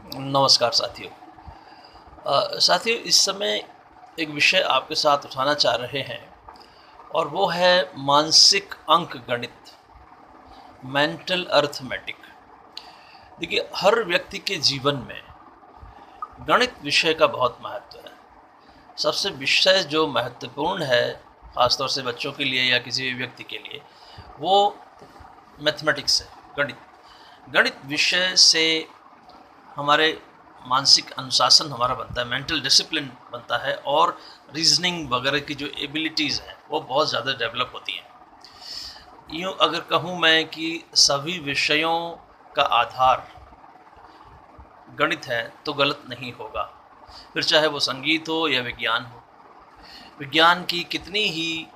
नमस्कार साथियों। साथियों, इस समय एक विषय आपके साथ उठाना चाह रहे हैं और वो है मानसिक अंक गणित, मेंटल अर्थमेटिक। देखिए, हर व्यक्ति के जीवन में गणित विषय का बहुत महत्व है। सबसे विषय जो महत्वपूर्ण है, ख़ासतौर से बच्चों के लिए या किसी भी व्यक्ति के लिए, वो मैथमेटिक्स है, गणित। गणित विषय से हमारे मानसिक अनुशासन हमारा बनता है, मेंटल डिसिप्लिन बनता है और रीजनिंग वगैरह की जो एबिलिटीज़ हैं वो बहुत ज़्यादा डेवलप होती हैं। यूँ अगर कहूँ मैं कि सभी विषयों का आधार गणित है तो गलत नहीं होगा, फिर चाहे वो संगीत हो या विज्ञान हो। विज्ञान की कितनी ही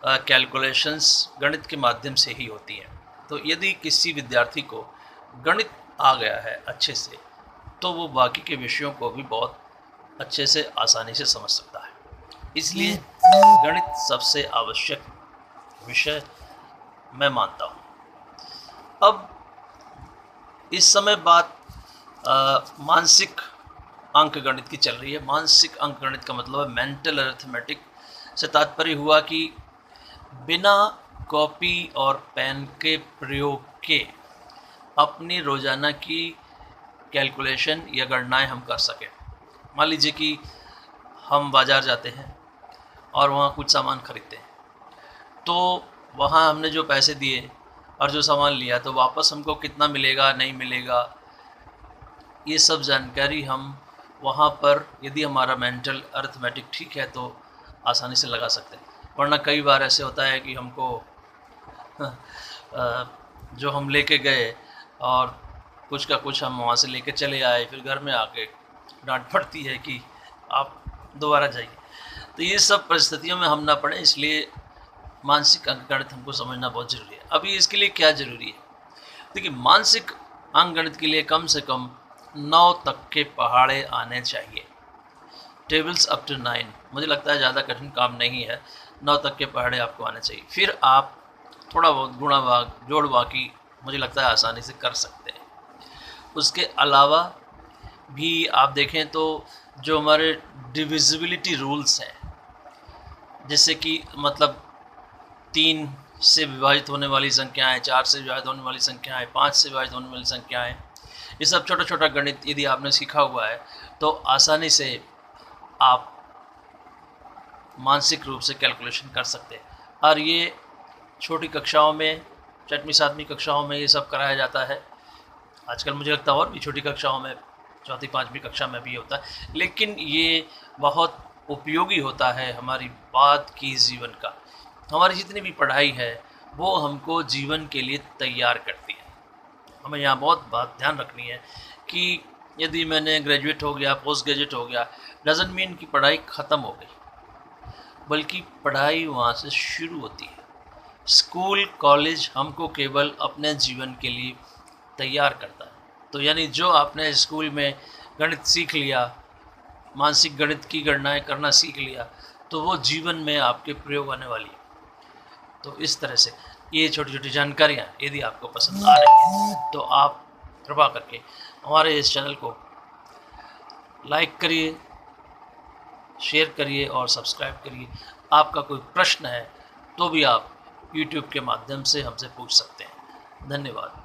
कैलकुलेशंस गणित के माध्यम से ही होती हैं। तो यदि किसी विद्यार्थी को गणित आ गया है अच्छे से, तो वो बाकी के विषयों को भी बहुत अच्छे से आसानी से समझ सकता है। इसलिए गणित सबसे आवश्यक विषय मैं मानता हूँ। अब इस समय बात मानसिक अंक गणित की चल रही है। मानसिक अंक गणित का मतलब है मेंटल अरिथमेटिक से तात्पर्य हुआ कि बिना कॉपी और पेन के प्रयोग के अपनी रोज़ाना की कैलकुलेशन या गणनाएं हम कर सकें। मान लीजिए कि हम बाज़ार जाते हैं और वहाँ कुछ सामान खरीदते हैं, तो वहाँ हमने जो पैसे दिए और जो सामान लिया, तो वापस हमको कितना मिलेगा, नहीं मिलेगा, ये सब जानकारी हम वहाँ पर, यदि हमारा मेंटल अरिथमेटिक ठीक है, तो आसानी से लगा सकते हैं। वरना कई बार ऐसे होता है कि हमको जो हम लेके गए और कुछ का कुछ हम वहाँ से लेके चले आए, फिर घर में आके डांट पड़ती है कि आप दोबारा जाइए। तो ये सब परिस्थितियों में हम ना पड़े, इसलिए मानसिक अंकगणित हमको समझना बहुत ज़रूरी है। अभी इसके लिए क्या ज़रूरी है? देखिए, मानसिक अंकगणित के लिए कम से कम 9 तक के पहाड़े आने चाहिए। टेबल्स अप टू 9, मुझे लगता है ज़्यादा कठिन काम नहीं है। 9 तक के पहाड़े आपको आने चाहिए। फिर आप थोड़ा बहुत गुणा भाग, जोड़ बाकी, मुझे लगता है आसानी से कर सकते हैं। उसके अलावा भी आप देखें तो जो हमारे डिविजिबिलिटी रूल्स हैं, जैसे कि मतलब 3 से विभाजित होने वाली संख्याएं, 4 से विभाजित होने वाली संख्याएं, 5 से विभाजित होने वाली संख्याएं, ये सब छोटा छोटा गणित यदि आपने सीखा हुआ है तो आसानी से आप मानसिक रूप से कैलकुलेशन कर सकते हैं। और ये छोटी कक्षाओं में, 6वीं 7वीं कक्षाओं में ये सब कराया जाता है। आजकल मुझे लगता है और भी छोटी कक्षाओं में, 4वीं 5वीं कक्षा में भी होता है, लेकिन ये बहुत उपयोगी होता है हमारी बाद की जीवन का। हमारी जितनी भी पढ़ाई है वो हमको जीवन के लिए तैयार करती है। हमें यहाँ बहुत बात ध्यान रखनी है कि यदि मैंने ग्रेजुएट हो गया, पोस्ट ग्रेजुएट हो गया, डजंट मीन कि पढ़ाई ख़त्म हो गई, बल्कि पढ़ाई वहाँ से शुरू होती है। स्कूल कॉलेज हमको केवल अपने जीवन के लिए तैयार करता है। तो यानी जो आपने स्कूल में गणित सीख लिया, मानसिक गणित की गणनाएं करना सीख लिया, तो वो जीवन में आपके प्रयोग आने वाली है। तो इस तरह से ये छोटी छोटी जानकारियाँ यदि आपको पसंद आ रही हैं तो आप कृपा करके हमारे इस चैनल को लाइक करिए, शेयर करिए और सब्सक्राइब करिए। आपका कोई प्रश्न है तो भी आप YouTube के माध्यम से हमसे पूछ सकते हैं। धन्यवाद।